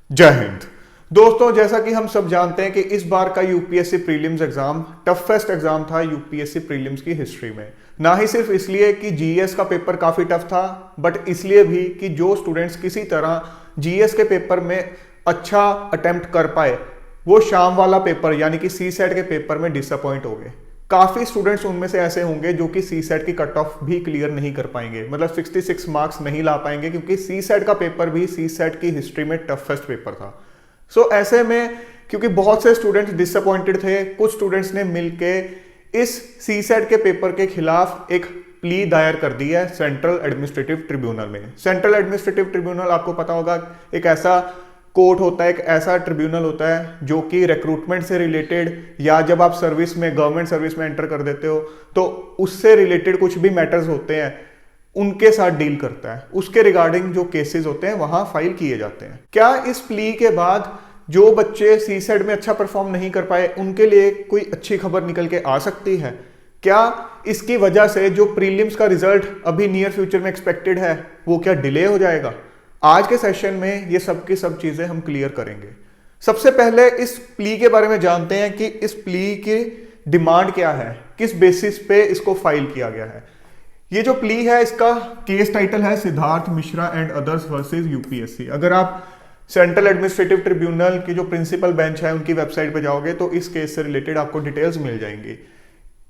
जय हिंद। दोस्तों, जैसा कि हम सब जानते हैं कि इस बार का UPSC prelims exam toughest exam था यूपीएससी प्रीलिम्स की हिस्ट्री में। ना ही सिर्फ इसलिए कि जीएस का पेपर काफी टफ था, बट इसलिए भी कि जो स्टूडेंट्स किसी तरह जीएस के पेपर में अच्छा अटेम्प्ट कर पाए, वो शाम वाला पेपर यानी कि सी सेट के पेपर में डिसअपॉइंट हो गए। काफी स्टूडेंट्स उनमें से ऐसे होंगे जो कि सी सेट की कट ऑफ भी क्लियर नहीं कर पाएंगे, मतलब 66 मार्क्स नहीं ला पाएंगे, क्योंकि सी सेट का पेपर भी सी सेट की हिस्ट्री में टफेस्ट पेपर था। सो ऐसे में क्योंकि बहुत से स्टूडेंट्स डिसअपॉइंटेड थे, कुछ स्टूडेंट्स ने मिलके इस सी सेट के पेपर के खिलाफ एक प्ली दायर कर दी है सेंट्रल एडमिनिस्ट्रेटिव ट्रिब्यूनल में। सेंट्रल एडमिनिस्ट्रेटिव ट्रिब्यूनल आपको पता होगा, एक ऐसा कोर्ट होता है, एक ऐसा ट्रिब्यूनल होता है जो कि रिक्रूटमेंट से रिलेटेड या जब आप सर्विस में, गवर्नमेंट सर्विस में एंटर कर देते हो तो उससे रिलेटेड कुछ भी मैटर्स होते हैं उनके साथ डील करता है। उसके रिगार्डिंग जो केसेस होते हैं वहां फाइल किए जाते हैं। क्या इस प्ली के बाद जो बच्चे सी सेट में अच्छा परफॉर्म नहीं कर पाए उनके लिए कोई अच्छी खबर निकल के आ सकती है? क्या इसकी वजह से जो प्रीलिम्स का रिजल्ट अभी नियर फ्यूचर में एक्सपेक्टेड है वो क्या डिले हो जाएगा? आज के सेशन में ये सब की सब चीजें हम क्लियर करेंगे। सबसे पहले इस प्ली के बारे में जानते हैं कि इस प्ली की डिमांड क्या है, किस बेसिस पे इसको फाइल किया गया है। ये जो प्ली है इसका केस टाइटल है Siddharth Mishra and others versus UPSC. अगर आप सेंट्रल एडमिनिस्ट्रेटिव ट्रिब्यूनल की जो प्रिंसिपल बेंच है उनकी वेबसाइट पे जाओगे तो इस केस से रिलेटेड आपको डिटेल्स मिल जाएंगी।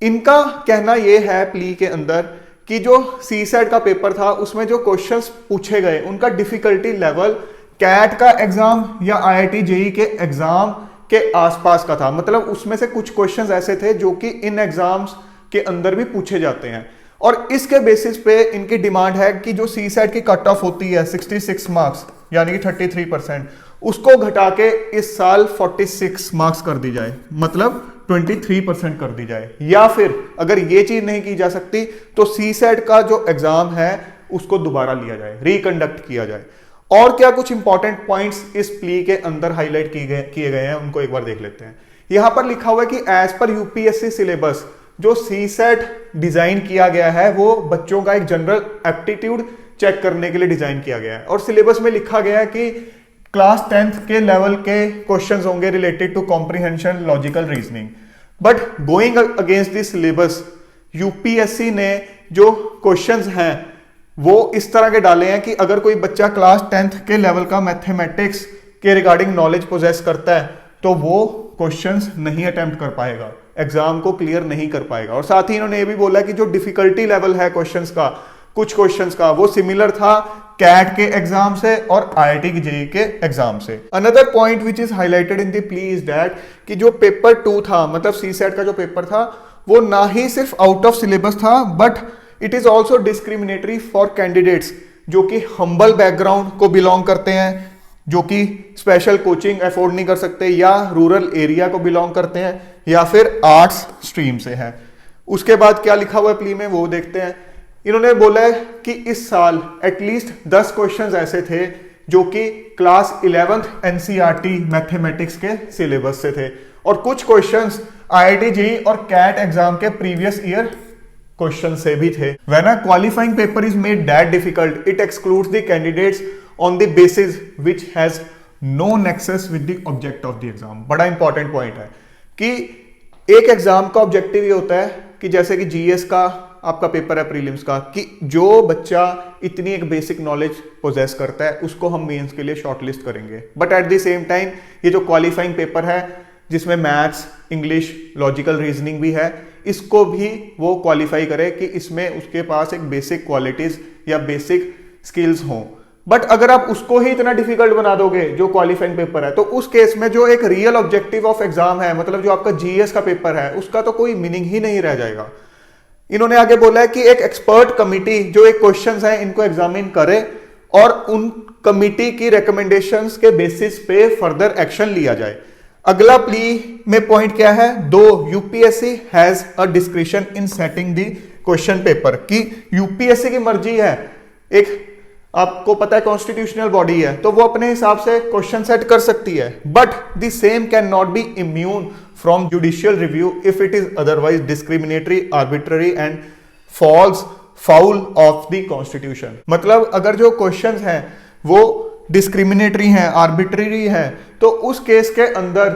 इनका कहना यह है प्ली के अंदर कि जो सी सेट का पेपर था उसमें जो क्वेश्चंस पूछे गए उनका डिफिकल्टी लेवल कैट का एग्जाम या आईआईटी जेई के एग्जाम के आसपास का था। मतलब उसमें से कुछ क्वेश्चंस ऐसे थे जो कि इन एग्जाम्स के अंदर भी पूछे जाते हैं, और इसके बेसिस पे इनकी डिमांड है कि जो सी सेट की कट ऑफ होती है 66 मार्क्स यानी कि 33%, उसको घटा के इस साल 46 मार्क्स कर दी जाए, मतलब 23% कर दी जाए। या फिर अगर ये चीज नहीं की जा सकती तो सी सेट का जो एग्जाम है उसको दोबारा लिया जाए, रिकंडक्ट किया जाए। और क्या कुछ इंपॉर्टेंट पॉइंट्स इस प्ली के अंदर हाईलाइट किए गए हैं उनको एक बार देख लेते हैं। यहां पर लिखा हुआ है कि एज पर यूपीएससी सिलेबस जो सी सेट डिजाइन किया गया है वो बच्चों का एक जनरल एप्टीट्यूड चेक करने के लिए डिजाइन किया गया है, और सिलेबस में लिखा गया है कि क्लास 10th के लेवल के क्वेश्चंस होंगे related to comprehension, logical reasoning. But going against this syllabus UPSC ने जो क्वेश्चंस हैं वो इस तरह के डाले हैं कि अगर कोई बच्चा क्लास 10th के लेवल का मैथमेटिक्स के रिगार्डिंग नॉलेज पोजेस करता है तो वो क्वेश्चंस नहीं अटेम्प्ट कर पाएगा, एग्जाम को क्लियर नहीं कर पाएगा। और साथ ही इन्होंने ये भी बोला कि जो डिफिकल्टी लेवल है क्वेश्चंस का, कुछ क्वेश्चंस का, वो सिमिलर था कैट के एग्जाम से और आईआईटी की जेईई के एग्जाम से। Another point which is highlighted in the plea is that कि जो पेपर 2 था, मतलब सी सेट का जो पेपर था, वो ना ही सिर्फ आउट ऑफ सिलेबस था but it is also discriminatory for candidates जो कि हम्बल बैकग्राउंड को बिलोंग करते हैं, जो कि स्पेशल कोचिंग अफोर्ड नहीं कर सकते, या रूरल एरिया को बिलोंग करते हैं, या फिर आर्ट्स स्ट्रीम से हैं। उसके बाद क्या लिखा हुआ है प्ली में वो देखते हैं। इन्होंने बोला है कि इस साल एटलीस्ट 10 क्वेश्चंस ऐसे थे जो कि क्लास 11th एनसीईआरटी मैथमेटिक्स के सिलेबस से थे, और कुछ क्वेश्चंस आईआईटी जेईई और कैट एग्जाम के प्रीवियस ईयर क्वेश्चन से भी थे। When a qualifying paper is made that difficult, it excludes the candidates on the basis which has no nexus with the object of the exam। बड़ा important point है कि एक exam का objective ये होता है कि जैसे कि जीएस का आपका पेपर है प्रीलिम्स का, कि जो बच्चा इतनी एक बेसिक नॉलेज पोजेस करता है उसको हम मेंस के लिए शॉर्टलिस्ट करेंगे। But at the same time ये जो क्वालिफाइंग पेपर है जिसमें मैथ्स, इंग्लिश, लॉजिकल रीजनिंग भी है, इसको भी वो क्वालिफाई करे कि इसमें उसके पास एक बेसिक क्वालिटीज या बेसिक स्किल्स हों। बट अगर आप उसको ही इतना डिफिकल्ट बना दोगे जो क्वालिफाइंग पेपर है, तो उस केस में जो एक रियल ऑब्जेक्टिव ऑफ एग्जाम है, मतलब जो आपका जीएस का पेपर है, उसका तो कोई मीनिंग ही नहीं रह जाएगा। इन्होंने आगे बोला है कि एक एक्सपर्ट कमिटी जो एक क्वेश्चंस हैं इनको एग्जामिन करे और उन कमिटी की रिकमेंडेशंस के बेसिस पे फर्दर एक्शन लिया जाए। अगला प्ली में पॉइंट क्या है, दो UPSC has a discretion in setting the question paper, कि यूपीएससी की मर्जी है, एक आपको पता है कॉन्स्टिट्यूशनल बॉडी है तो वो अपने हिसाब से क्वेश्चन सेट कर सकती है, but the same can not be immune from judicial review if it is otherwise discriminatory, arbitrary and falls foul of the constitution. मतलब अगर जो क्वेश्चंस हैं वो डिस्क्रिमिनेटरी हैं, आर्बिट्ररी हैं, तो उस केस के अंदर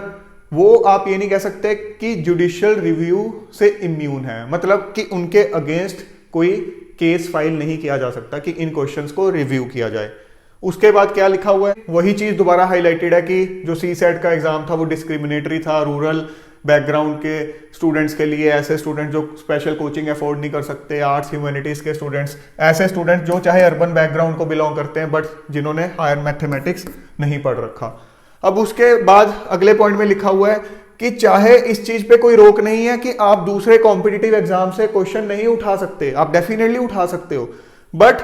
वो आप ये नहीं कह सकते कि जुडिशियल रिव्यू से इम्यून है, मतलब कि उनके अगेंस्ट कोई केस फाइल नहीं किया जा सकता कि इन क्वेश्चंस को रिव्यू किया जाए। उसके बाद क्या लिखा हुआ है, वही चीज दोबारा हाईलाइटेड है कि जो सीसेट का एग्जाम था वो डिस्क्रिमिनेटरी था रूरल बैकग्राउंड के स्टूडेंट्स के लिए, ऐसे स्टूडेंट जो स्पेशल कोचिंग अफोर्ड नहीं कर सकते, आर्ट्स ह्यूमैनिटीज के स्टूडेंट्स, ऐसे स्टूडेंट जो चाहे अर्बन बैकग्राउंड को बिलोंग करते हैं बट जिन्होंने हायर मैथमेटिक्स नहीं पढ़ रखा। अब उसके बाद अगले पॉइंट में लिखा हुआ है कि चाहे इस चीज पे कोई रोक नहीं है कि आप दूसरे कॉम्पिटिटिव एग्जाम से क्वेश्चन नहीं उठा सकते, आप डेफिनेटली उठा सकते हो, बट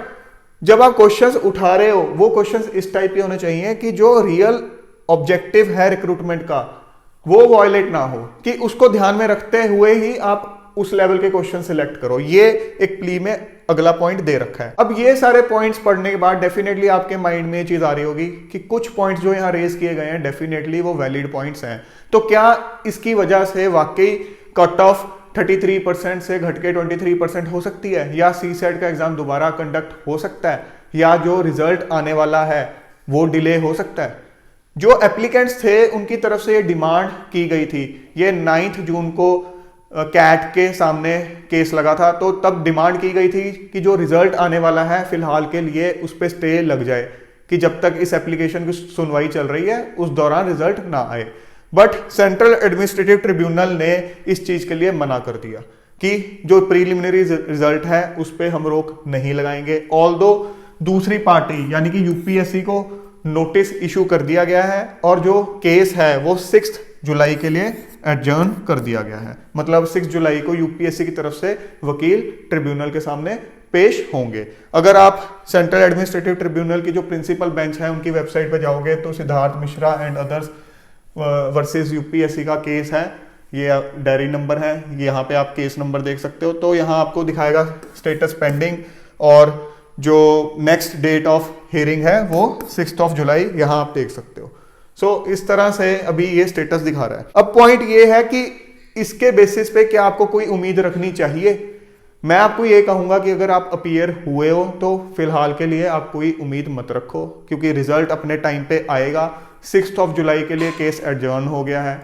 जब आप क्वेश्चंस उठा रहे हो वो क्वेश्चंस इस टाइप के होने चाहिए कि जो रियल ऑब्जेक्टिव है रिक्रूटमेंट का वो वायलेट ना हो, कि उसको ध्यान में रखते हुए ही आप उस लेवल के क्वेश्चन सिलेक्ट करो। ये एक प्ली में अगला पॉइंट दे रखा है। अब ये सारे पॉइंट्स पढ़ने के बाद डेफिनेटली आपके माइंड में ये चीज आ रही होगी कि कुछ पॉइंट्स जो यहाँ रेज किए गए हैं डेफिनेटली वो वैलिड पॉइंट्स हैं, तो क्या इसकी वजह से वाकई कट ऑफ 33% से घट के 23% हो सकती है, या सीसेट का एग्जाम दोबारा कंडक्ट हो सकता है, या जो रिजल्ट आने वाला है वो डिले हो सकता है। जो एप्लीकेंट्स थे उनकी तरफ से ये डिमांड की गई थी, ये 9 जून को कैट के सामने केस लगा था, तो तब डिमांड की गई थी कि जो रिजल्ट आने वाला है फिलहाल के लिए उस पर स्टे लग जाए, कि जब तक इस एप्लीकेशन की सुनवाई चल रही है उस दौरान रिजल्ट ना आए। बट सेंट्रल एडमिनिस्ट्रेटिव ट्रिब्यूनल ने इस चीज के लिए मना कर दिया कि जो प्रीलिमिनरी रिजल्ट है उस पर हम रोक नहीं लगाएंगे। ऑल्दो दूसरी पार्टी यानी कि यूपीएससी को नोटिस इशू कर दिया गया है और जो केस है वो 6 जुलाई के लिए एडजर्न कर दिया गया है, मतलब 6 जुलाई को यूपीएससी की तरफ से वकील ट्रिब्यूनल के सामने पेश होंगे। अगर आप सेंट्रल एडमिनिस्ट्रेटिव ट्रिब्यूनल की जो प्रिंसिपल बेंच है उनकी वेबसाइट पर जाओगे तो Siddharth Mishra and others versus UPSC का केस है, ये डायरी नंबर है, यहाँ पे आप केस नंबर देख सकते हो। तो यहाँ आपको दिखाएगा स्टेटस पेंडिंग और जो नेक्स्ट डेट ऑफ हियरिंग है वो 6 जुलाई, यहाँ आप देख सकते हो। सो इस तरह से अभी ये स्टेटस दिखा रहा है। अब पॉइंट ये है कि इसके बेसिस पे क्या आपको कोई उम्मीद रखनी चाहिए। मैं आपको ये कहूंगा कि अगर आप अपीयर हुए हो तो फिलहाल के लिए आप कोई उम्मीद मत रखो, क्योंकि रिजल्ट अपने टाइम पे आएगा। 6 जुलाई के लिए केस एडजर्न हो गया है।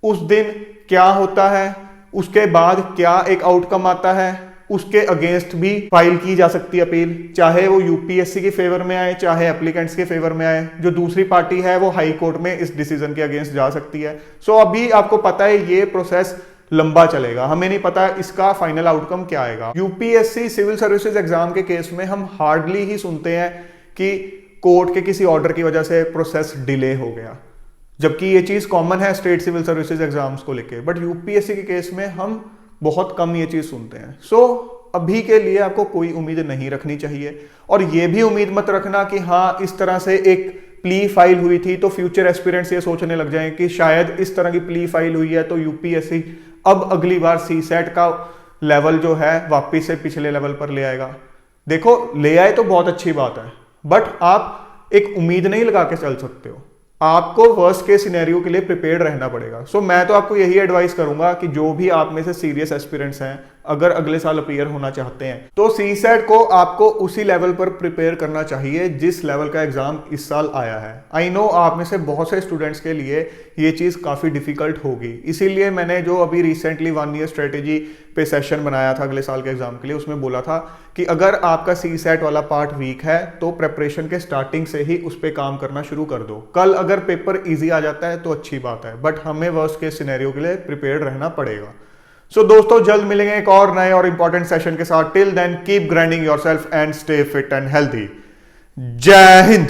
उस दिन क्या होता है, उसके बाद क्या एक आउटकम आता है, उसके अगेंस्ट भी फाइल की जा सकती है अपील, चाहे वो यूपीएससी के फेवर में आए चाहे एप्लीकेंट्स के फेवर में आए। जो दूसरी पार्टी है वो हाई कोर्ट में इस डिसीजन के अगेंस्ट जा सकती है। सो अभी आपको पता है ये प्रोसेस लंबा चलेगा, हमें नहीं पता इसका फाइनल आउटकम क्या आएगा। यूपीएससी सिविल सर्विसेज एग्जाम के केस में हम हार्डली ही सुनते हैं कि कोर्ट के किसी ऑर्डर की वजह से प्रोसेस डिले हो गया, जबकि ये चीज कॉमन है स्टेट सिविल सर्विसेज एग्जाम्स को लेके, बट यूपीएससी के केस में हम बहुत कम ये चीज सुनते हैं। सो अभी के लिए आपको कोई उम्मीद नहीं रखनी चाहिए, और ये भी उम्मीद मत रखना कि हाँ इस तरह से एक प्ली फाइल हुई थी तो फ्यूचर एस्पिरेंट्स ये सोचने लग जाएं कि शायद इस तरह की प्ली फाइल हुई है तो यूपीएससी अब अगली बार सीसेट का लेवल जो है वापिस से पिछले लेवल पर ले आएगा। देखो ले आए तो बहुत अच्छी बात है, बट आप एक उम्मीद नहीं लगा के चल सकते हो, आपको वर्स्ट केस सिनेरियो के लिए प्रिपेयर्ड रहना पड़ेगा। सो मैं तो आपको यही एडवाइस करूंगा कि जो भी आप में से सीरियस एस्पिरेंट्स हैं, अगर अगले साल अपीयर होना चाहते हैं तो सीसेट को आपको उसी लेवल पर प्रिपेयर करना चाहिए जिस लेवल का एग्जाम इस साल आया है। आई नो आप में से बहुत से स्टूडेंट्स के लिए ये चीज काफी डिफिकल्ट होगी, इसीलिए मैंने जो अभी रिसेंटली 1 ईयर स्ट्रेटेजी पे सेशन बनाया था अगले साल के एग्जाम के लिए, उसमें बोला था कि अगर आपका सीसेट वाला पार्ट वीक है तो प्रेपरेशन के स्टार्टिंग से ही उस पर काम करना शुरू कर दो। कल अगर पेपर ईजी आ जाता है तो अच्छी बात है, बट हमें वर्स्ट केस सिनेरियो के लिए प्रिपेयर्ड रहना पड़ेगा। सो दोस्तों जल्द मिलेंगे एक और नए और इंपॉर्टेंट सेशन के साथ। Till then keep grinding yourself and stay fit and healthy. जय हिंद।